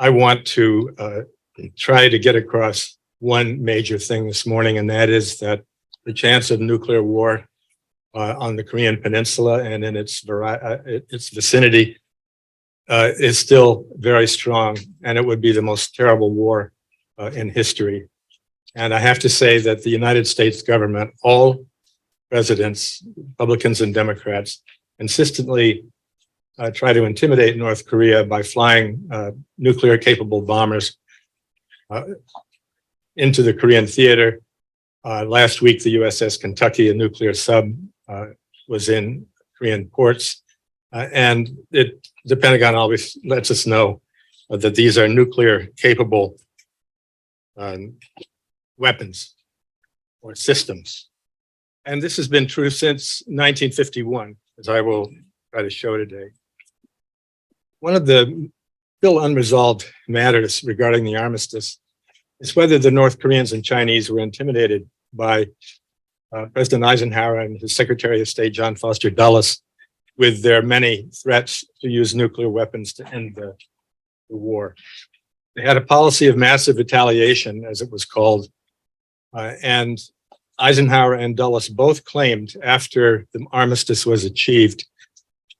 I want to try to get across one major thing this morning, and that is that the chance of nuclear war on the Korean Peninsula and in its vicinity is still very strong, and it would be the most terrible war in history. And I have to say that the United States government, all presidents, Republicans and Democrats, consistently try to intimidate North Korea by flying nuclear-capable bombers into the Korean theater. Last week, the USS Kentucky, a nuclear sub, was in Korean ports. And the Pentagon always lets us know that these are nuclear-capable weapons or systems. And this has been true since 1951, as I will try to show today. One of the still unresolved matters regarding the armistice is whether the North Koreans and Chinese were intimidated by President Eisenhower and his Secretary of State, John Foster Dulles, with their many threats to use nuclear weapons to end the war. They had a policy of massive retaliation, as it was called, and Eisenhower and Dulles both claimed after the armistice was achieved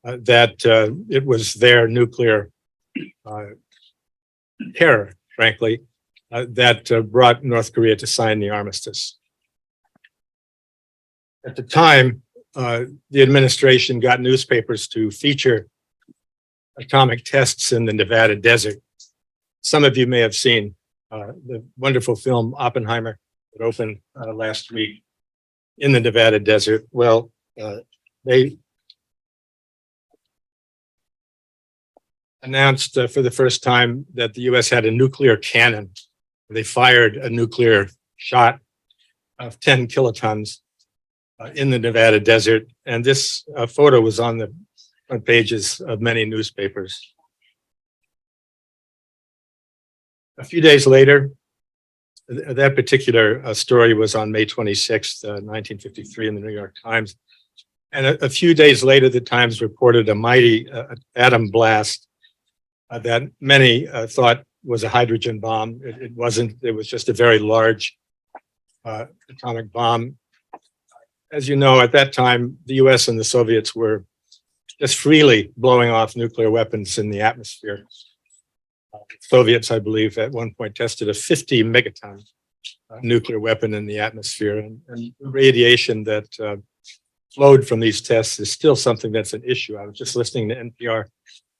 that it was their nuclear terror, frankly, that brought North Korea to sign the armistice. At the time, the administration got newspapers to feature atomic tests in the Nevada desert. Some of you may have seen the wonderful film Oppenheimer that opened last week in the Nevada desert. Well, they announced for the first time that the US had a nuclear cannon. They fired a nuclear shot of 10 kilotons in the Nevada desert. And this photo was on the front pages of many newspapers. A few days later, that particular story was on May 26th, 1953 in the New York Times. And a few days later, the Times reported a mighty atom blast that many thought was a hydrogen bomb. It wasn't. It was just a very large atomic bomb. As you know, at that time, the US and the Soviets were just freely blowing off nuclear weapons in the atmosphere. Soviets, I believe, at one point tested a 50 megaton nuclear weapon in the atmosphere. And the radiation that flowed from these tests is still something that's an issue. I was just listening to NPR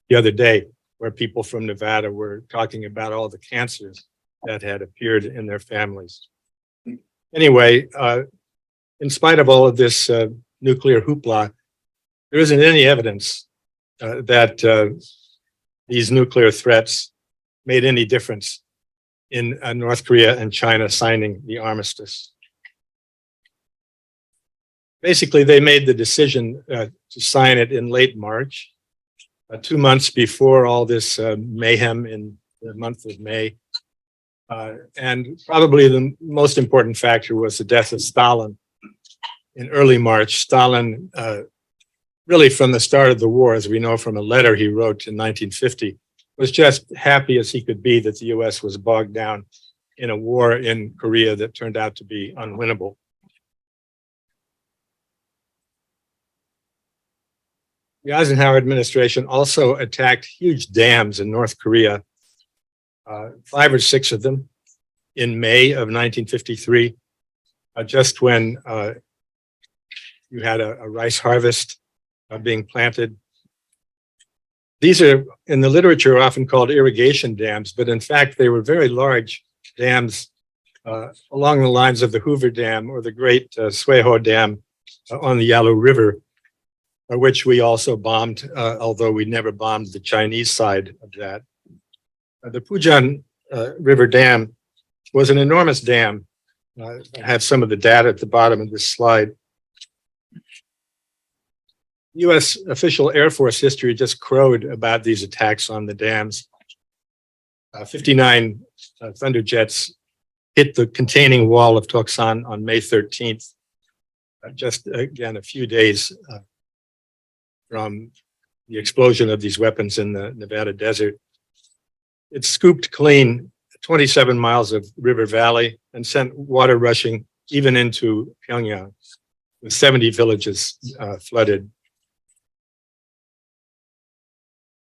the other day, where people from Nevada were talking about all the cancers that had appeared in their families. Anyway, in spite of all of this nuclear hoopla, there isn't any evidence that these nuclear threats made any difference in North Korea and China signing the armistice. Basically, they made the decision to sign it in late March. 2 months before all this mayhem in the month of May. And probably the most important factor was the death of Stalin in early March. Stalin, really from the start of the war, as we know from a letter he wrote in 1950, was just happy as he could be that the US was bogged down in a war in Korea that turned out to be unwinnable. The Eisenhower administration also attacked huge dams in North Korea, 5 or 6 of them in May of 1953, just when you had a rice harvest being planted. These are, in the literature, often called irrigation dams, but in fact, they were very large dams along the lines of the Hoover Dam or the Great Sweho Dam on the Yalu River, which we also bombed, although we never bombed the Chinese side of that. The Pujan River Dam was an enormous dam. I have some of the data at the bottom of this slide. US official Air Force history just crowed about these attacks on the dams. 59 Thunderjets hit the containing wall of Toksan on May 13th, just again a few days from the explosion of these weapons in the Nevada desert. it scooped clean 27 miles of river valley and sent water rushing even into Pyongyang, with 70 villages flooded.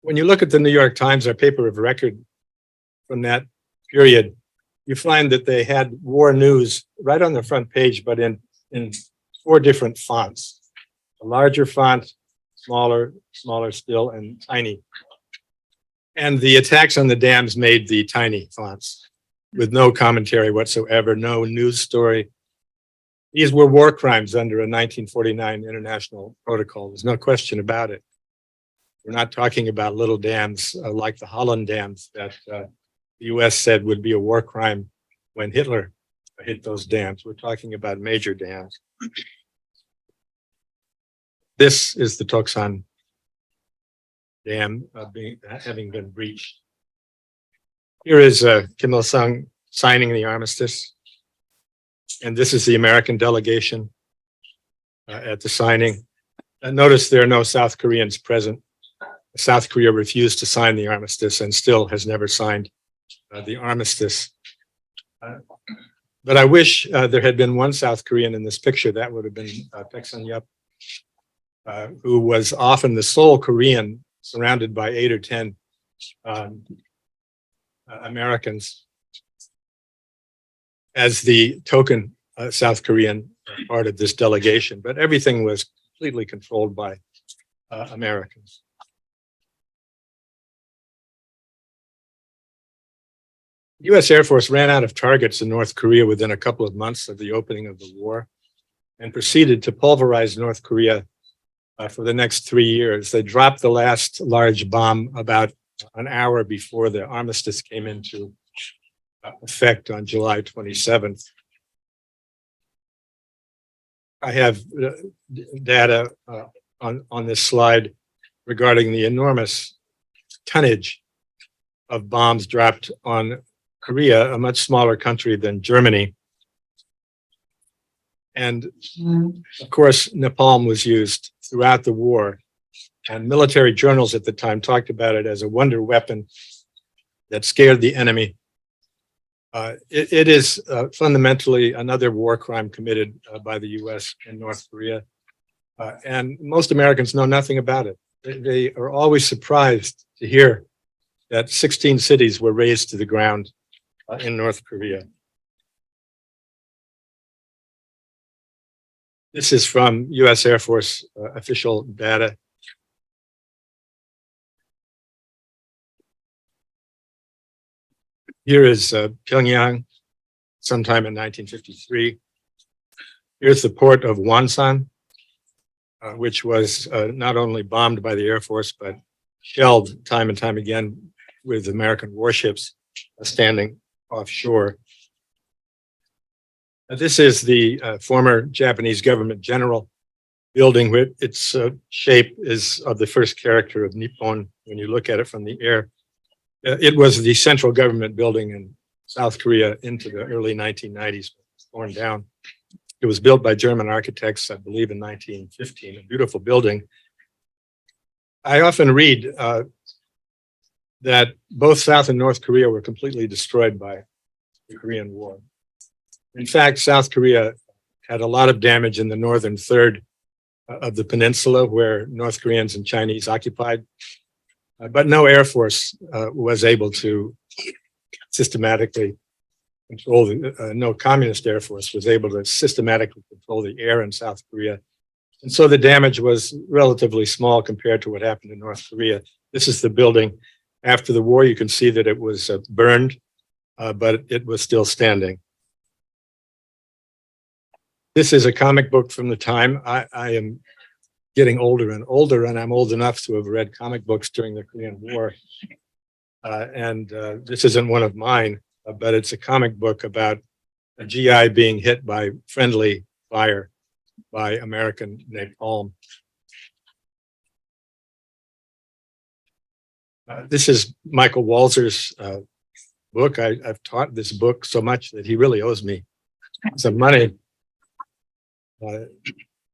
When you look at the New York Times, our paper of record from that period, you find that they had war news right on the front page, but in 4 different fonts: a larger font, smaller still, and tiny. And the attacks on the dams made the tiny fonts with no commentary whatsoever, no news story. These were war crimes under a 1949 international protocol. There's no question about it. We're not talking about little dams like the Holland dams that the US said would be a war crime when Hitler hit those dams. We're talking about major dams. This is the Toksan Dam having been breached. Here is Kim Il-sung signing the armistice. And this is the American delegation at the signing. Notice there are no South Koreans present. South Korea refused to sign the armistice and still has never signed the armistice. But I wish there had been one South Korean in this picture. That would have been Baek Sun-yup, who was often the sole Korean surrounded by 8 or 10 Americans as the token South Korean part of this delegation. But everything was completely controlled by Americans. The US Air Force ran out of targets in North Korea within a couple of months of the opening of the war and proceeded to pulverize North Korea for the next 3 years. They dropped the last large bomb about an hour before the armistice came into effect on July 27th. I have data on this slide regarding the enormous tonnage of bombs dropped on Korea, a much smaller country than Germany. And of course, napalm was used throughout the war. And military journals at the time talked about it as a wonder weapon that scared the enemy. It is fundamentally another war crime committed by the US in North Korea. And most Americans know nothing about it. They are always surprised to hear that 16 cities were razed to the ground in North Korea. This is from US Air Force official data. Here is Pyongyang, sometime in 1953. Here's the port of Wonsan, which was not only bombed by the Air Force, but shelled time and time again with American warships standing offshore. This is the former Japanese government general building. Its shape is of the first character of Nippon when you look at it from the air. It was the central government building in South Korea into the early 1990s, torn down. It was built by German architects, I believe, in 1915, a beautiful building. I often read that both South and North Korea were completely destroyed by the Korean War. In fact, South Korea had a lot of damage in the northern third of the peninsula where North Koreans and Chinese occupied. But no Air Force was able to systematically control no communist Air Force was able to systematically control the air in South Korea. And so the damage was relatively small compared to what happened in North Korea. This is the building after the war. You can see that it was burned, but it was still standing. This is a comic book from the time. I am getting older and older, and I'm old enough to have read comic books during the Korean War. This isn't one of mine, but it's a comic book about a GI being hit by friendly fire by American napalm. This is Michael Walzer's book. I've taught this book so much that he really owes me some money.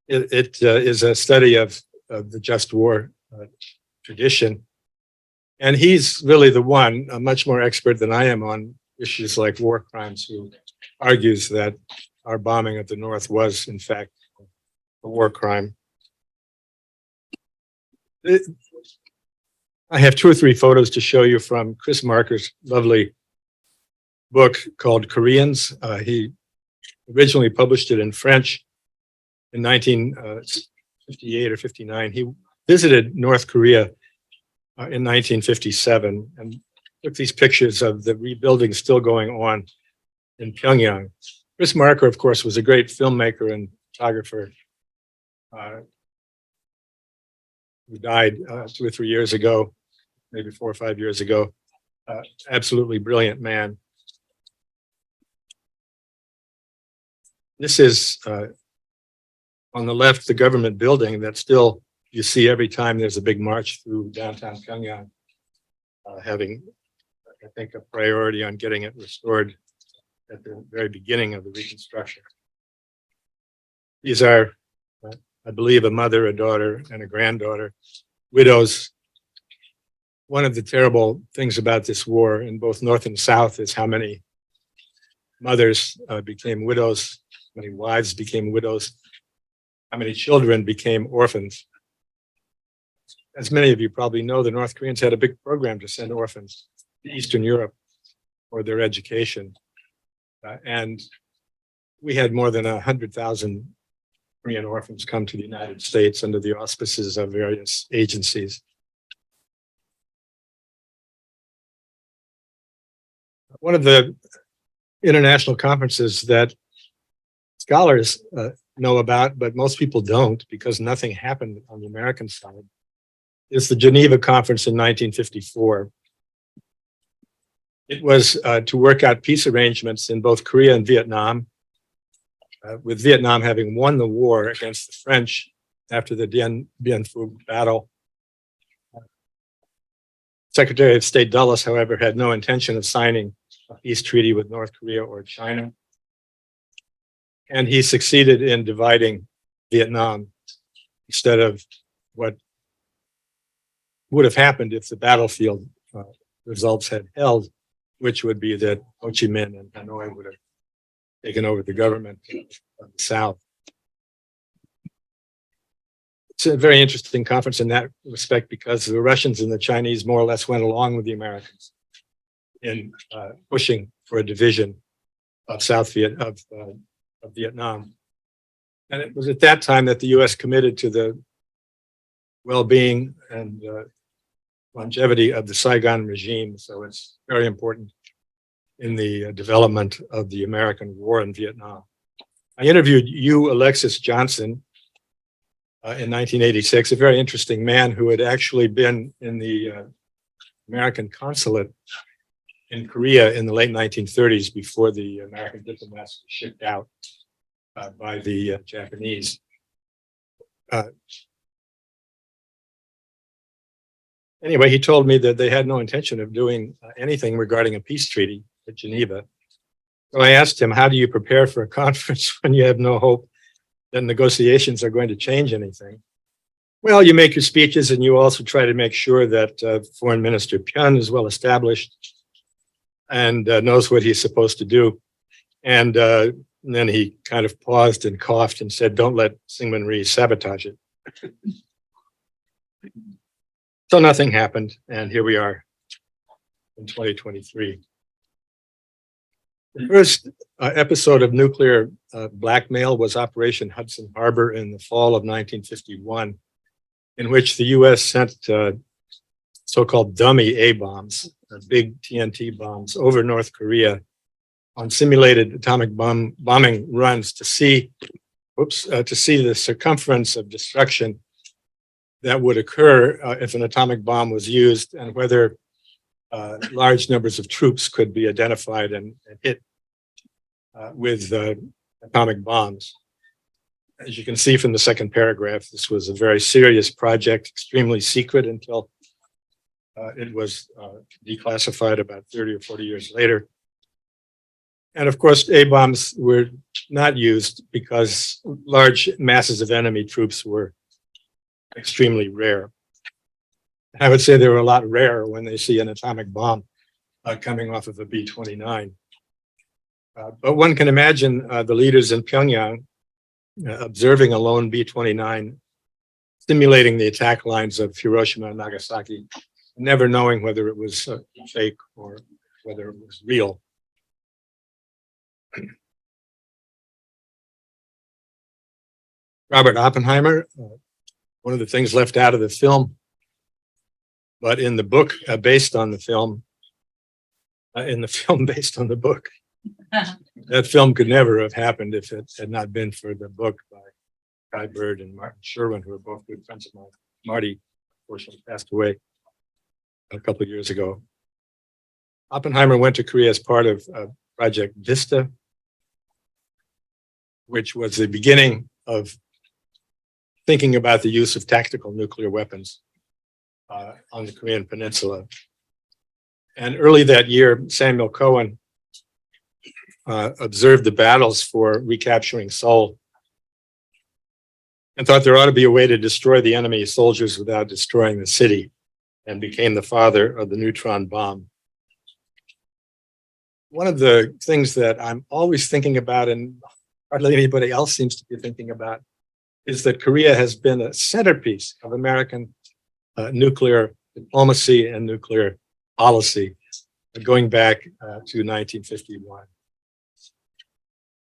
It is a study of the just war tradition. And he's really the one, much more expert than I am on issues like war crimes, who argues that our bombing of the North was, in fact, a war crime. I have 2 or 3 photos to show you from Chris Marker's lovely book called Koreans. He originally published it in French in 1958 or 59. He visited North Korea in 1957 and took these pictures of the rebuilding still going on in Pyongyang. Chris Marker, of course, was a great filmmaker and photographer who died 2 or 3 years ago, maybe 4 or 5 years ago. Absolutely brilliant man. This is on the left, the government building that still you see every time there's a big march through downtown Pyongyang, having, I think, a priority on getting it restored at the very beginning of the reconstruction. These are, I believe, a mother, a daughter, and a granddaughter, widows. One of the terrible things about this war in both North and South is how many mothers became widows, how many wives became widows, how many children became orphans. As many of you probably know, the North Koreans had a big program to send orphans to Eastern Europe for their education. And we had more than 100,000 Korean orphans come to the United States under the auspices of various agencies. One of the international conferences that scholars know about, but most people don't because nothing happened on the American side, is the Geneva Conference in 1954. It was to work out peace arrangements in both Korea and Vietnam, with Vietnam having won the war against the French after the Dien Bien Phu battle. Secretary of State Dulles, however, had no intention of signing a peace treaty with North Korea or China. And he succeeded in dividing Vietnam instead of what would have happened if the battlefield results had held, which would be that Ho Chi Minh and Hanoi would have taken over the government of the South. It's a very interesting conference in that respect because the Russians and the Chinese more or less went along with the Americans in pushing for a division of Vietnam. And it was at that time that the U.S. committed to the well-being and longevity of the Saigon regime. So it's very important in the development of the American war in Vietnam. I interviewed Alexis Johnson in 1986, a very interesting man who had actually been in the American consulate in Korea in the late 1930s before the American diplomats were shipped out by the Japanese. Anyway, he told me that they had no intention of doing anything regarding a peace treaty at Geneva. So I asked him, how do you prepare for a conference when you have no hope that negotiations are going to change anything? Well, you make your speeches and you also try to make sure that Foreign Minister Pyun is well established and knows what he's supposed to do. And then he kind of paused and coughed and said, don't let Syngman Rhee sabotage it. So nothing happened, and here we are in 2023. The first episode of nuclear blackmail was Operation Hudson Harbor in the fall of 1951, in which the U.S. sent so-called dummy A-bombs, big TNT bombs, over North Korea on simulated atomic bombing runs to see the circumference of destruction that would occur if an atomic bomb was used and whether large numbers of troops could be identified and hit with atomic bombs. As you can see from the second paragraph, this was a very serious project, extremely secret until it was declassified about 30 or 40 years later. And of course, A-bombs were not used because large masses of enemy troops were extremely rare. I would say they were a lot rarer when they see an atomic bomb coming off of a B-29. But one can imagine the leaders in Pyongyang observing a lone B-29 simulating the attack lines of Hiroshima and Nagasaki, never knowing whether it was fake or whether it was real. Robert Oppenheimer, one of the things left out of the film, but in the book based on the film, in the film based on the book, that film could never have happened if it had not been for the book by Guy Bird and Martin Sherwin, who are both good friends of mine. Marty, unfortunately, passed away a couple of years ago. Oppenheimer went to Korea as part of Project Vista, which was the beginning of thinking about the use of tactical nuclear weapons on the Korean Peninsula. And early that year, Samuel Cohen observed the battles for recapturing Seoul and thought there ought to be a way to destroy the enemy soldiers without destroying the city, and became the father of the neutron bomb. One of the things that I'm always thinking about, and hardly anybody else seems to be thinking about, is that Korea has been a centerpiece of American nuclear diplomacy and nuclear policy going back to 1951.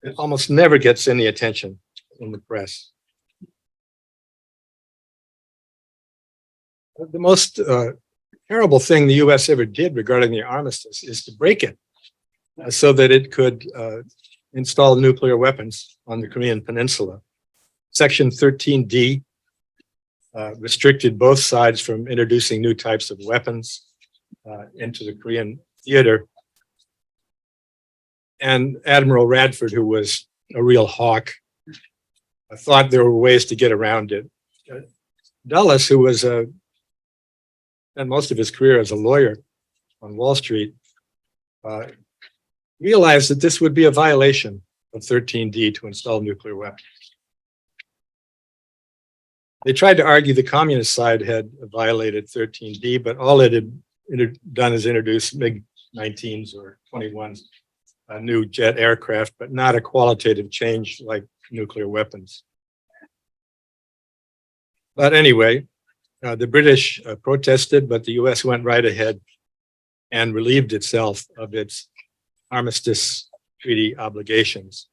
It almost never gets any attention in the press. The most terrible thing the US ever did regarding the armistice is to break it so that it could install nuclear weapons on the Korean Peninsula. Section 13D restricted both sides from introducing new types of weapons into the Korean theater. And Admiral Radford, who was a real hawk, thought there were ways to get around it. Dulles, who was spent most of his career as a lawyer on Wall Street, realized that this would be a violation of 13D to install nuclear weapons. They tried to argue the communist side had violated 13D, but all it had done is introduce MiG-19s or 21s, new jet aircraft, but not a qualitative change like nuclear weapons. But anyway, the British protested, but the US went right ahead and relieved itself of its Armistice Treaty obligations.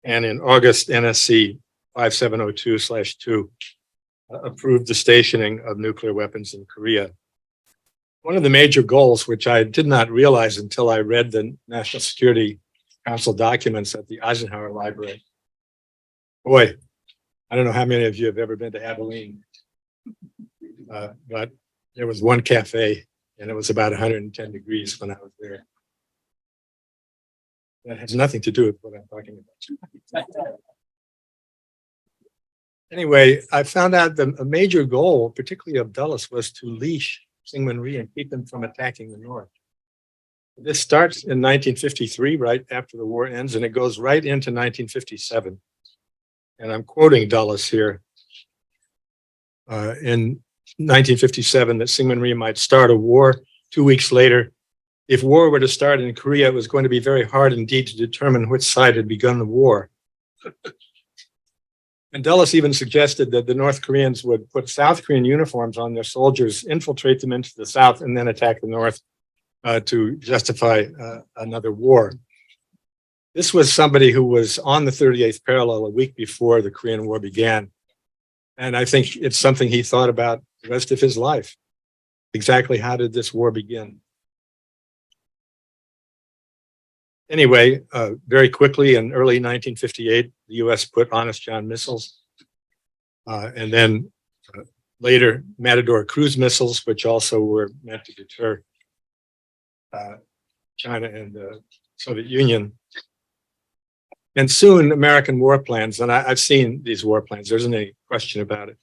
And in August, NSC 5702/2 approved the stationing of nuclear weapons in Korea. One of the major goals, which I did not realize until I read the National Security Council documents at the Eisenhower Library. Boy, I don't know how many of you have ever been to Abilene, but there was one cafe and it was about 110 degrees when I was there. That has nothing to do with what I'm talking about. Anyway, I found out that a major goal, particularly of Dulles, was to leash Syngman Rhee and keep them from attacking the North. This starts in 1953, right after the war ends, and it goes right into 1957. And I'm quoting Dulles here. In 1957, that Syngman Rhee might start a war. 2 weeks later, if war were to start in Korea, it was going to be very hard indeed to determine which side had begun the war. And Dulles even suggested that the North Koreans would put South Korean uniforms on their soldiers, infiltrate them into the South, and then attack the North to justify another war. This was somebody who was on the 38th parallel a week before the Korean War began. And I think it's something he thought about the rest of his life. Exactly how did this war begin? Anyway, very quickly in early 1958, the US put Honest John missiles. And then later, Matador cruise missiles, which also were meant to deter China and the Soviet Union. And soon, American war plans, and I've seen these war plans, there isn't any question about it.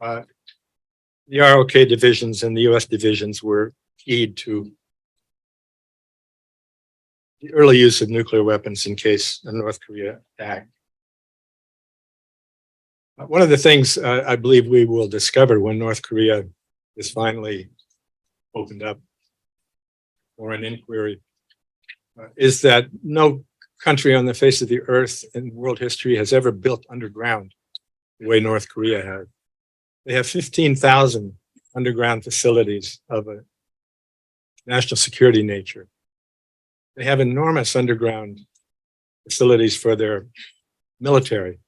The ROK divisions and the US divisions were keyed to the early use of nuclear weapons in case a North Korea attacked. One of the things I believe we will discover when North Korea is finally opened up for an inquiry is that no country on the face of the earth in world history has ever built underground the way North Korea has. They have 15,000 underground facilities of a national security nature. They have enormous underground facilities for their military.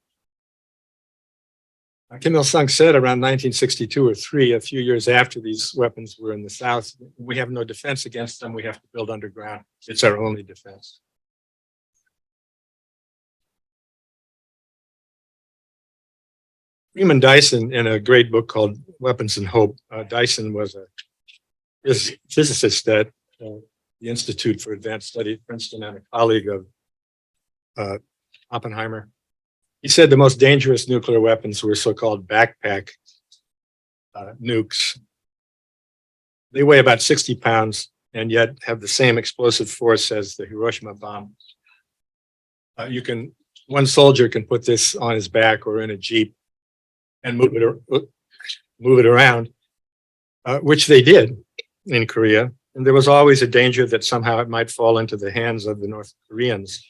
Kim Il-sung said around 1962 or 3, a few years after these weapons were in the South, we have no defense against them. We have to build underground. It's our only defense. Freeman Dyson, in a great book called Weapons and Hope, Dyson was a physicist at the Institute for Advanced Study at Princeton and a colleague of Oppenheimer. He said the most dangerous nuclear weapons were so-called backpack nukes. They weigh about 60 pounds and yet have the same explosive force as the Hiroshima bomb. One soldier can put this on his back or in a Jeep and move it around, which they did in Korea. And there was always a danger that somehow it might fall into the hands of the North Koreans.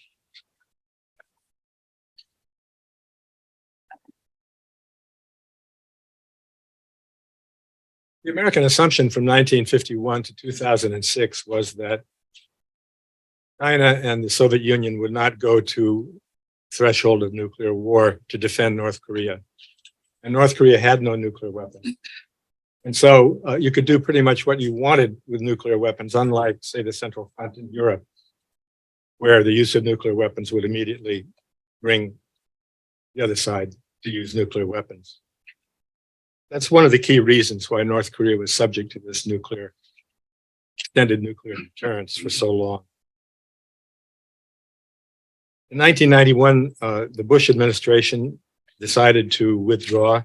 The American assumption from 1951 to 2006 was that China and the Soviet Union would not go to the threshold of nuclear war to defend North Korea. And North Korea had no nuclear weapons. And so you could do pretty much what you wanted with nuclear weapons, unlike, say, the Central Front in Europe, where the use of nuclear weapons would immediately bring the other side to use nuclear weapons. That's one of the key reasons why North Korea was subject to this extended nuclear deterrence for so long. In 1991, the Bush administration decided to withdraw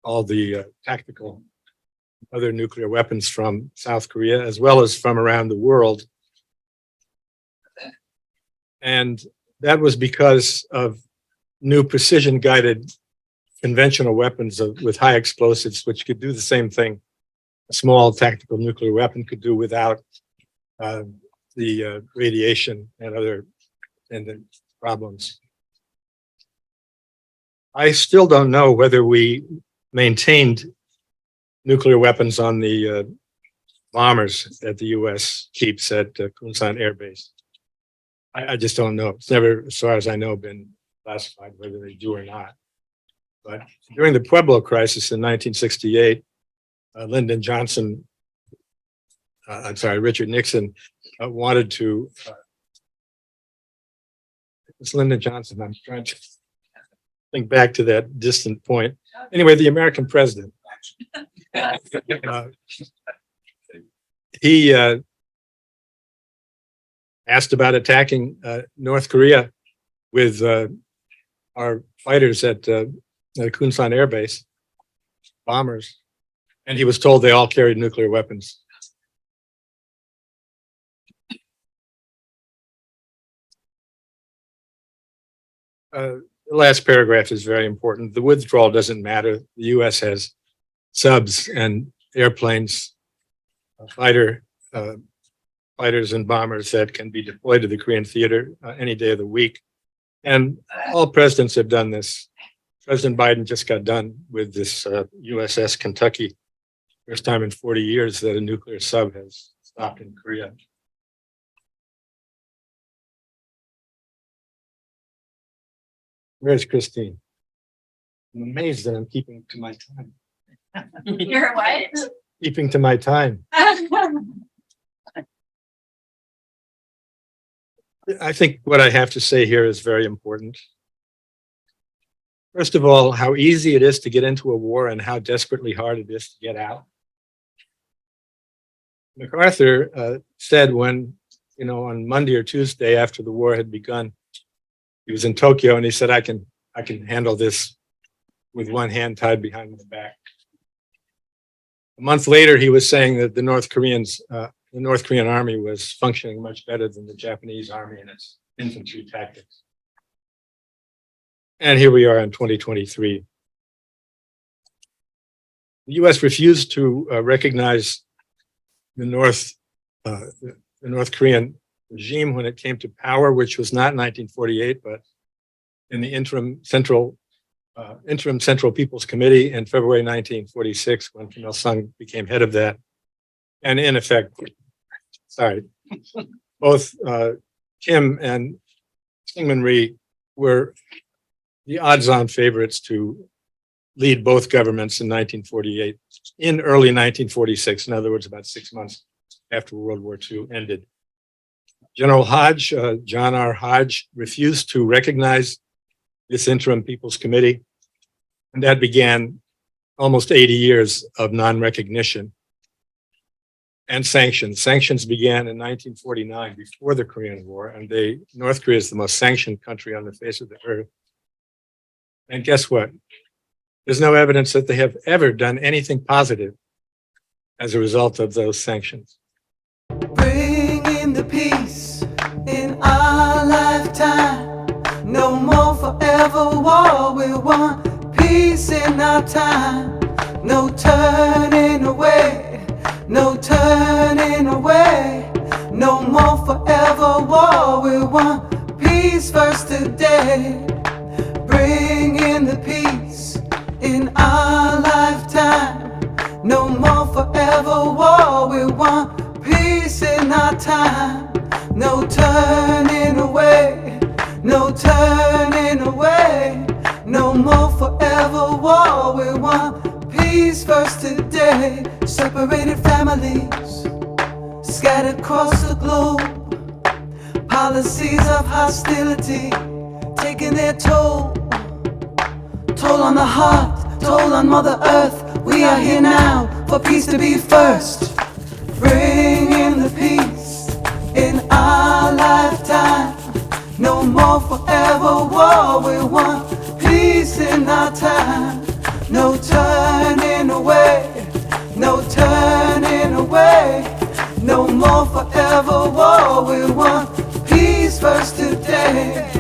all the tactical other nuclear weapons from South Korea, as well as from around the world. And that was because of new precision-guided conventional weapons with high explosives, which could do the same thing a small tactical nuclear weapon could do without the radiation and other attendant problems. I still don't know whether we maintained nuclear weapons on the bombers that the U.S. keeps at Kunsan Air Base. I just don't know. It's never, as far as I know, been classified whether they do or not. But during the Pueblo crisis in 1968, Richard Nixon wanted to, it's Lyndon Johnson, I'm trying to think back to that distant point. Anyway, the American president, he asked about attacking North Korea with our fighters at Kunsan Air Base, bombers, and he was told they all carried nuclear weapons. The last paragraph is very important. The withdrawal doesn't matter. The U.S. has subs and airplanes, fighters and bombers that can be deployed to the Korean theater any day of the week. And all presidents have done this. President Biden just got done with this USS Kentucky. First time in 40 years that a nuclear sub has stopped in Korea. Where's Christine? I'm amazed that I'm keeping to my time. You're what? Keeping to my time. I think what I have to say here is very important. First of all, how easy it is to get into a war and how desperately hard it is to get out. MacArthur said when, on Monday or Tuesday after the war had begun, he was in Tokyo and he said, I can handle this with one hand tied behind my back. A month later, he was saying that the North Korean army was functioning much better than the Japanese army in its infantry tactics. And here we are in 2023. The U.S. refused to recognize the North Korean regime when it came to power, which was not in 1948, but in the interim Central People's Committee in February 1946, when Kim Il-sung became head of that. And in effect, both Kim and Syngman Rhee were the odds-on favorites to lead both governments in 1948, in early 1946, in other words, about 6 months after World War II ended. General Hodge, John R. Hodge, refused to recognize this interim People's Committee, and that began almost 80 years of non-recognition and sanctions. Sanctions began in 1949, before the Korean War, and North Korea is the most sanctioned country on the face of the earth. And guess what? There's no evidence that they have ever done anything positive as a result of those sanctions. Bring in the peace in our lifetime. No more forever war. We want peace in our time. No turning away. No turning away. No more forever war. We want peace first today. Bring in the peace in our lifetime. No more forever war. We want peace in our time. No turning away. No turning away. No more forever war. We want peace first today. Separated families scattered across the globe. Policies of hostility taking their toll. Toll on the heart, toll on Mother Earth. We are here now for peace to be first. Bring in the peace in our lifetime. No more forever war. We want peace in our time. No turning away. No turning away. No more forever war. We want peace first today.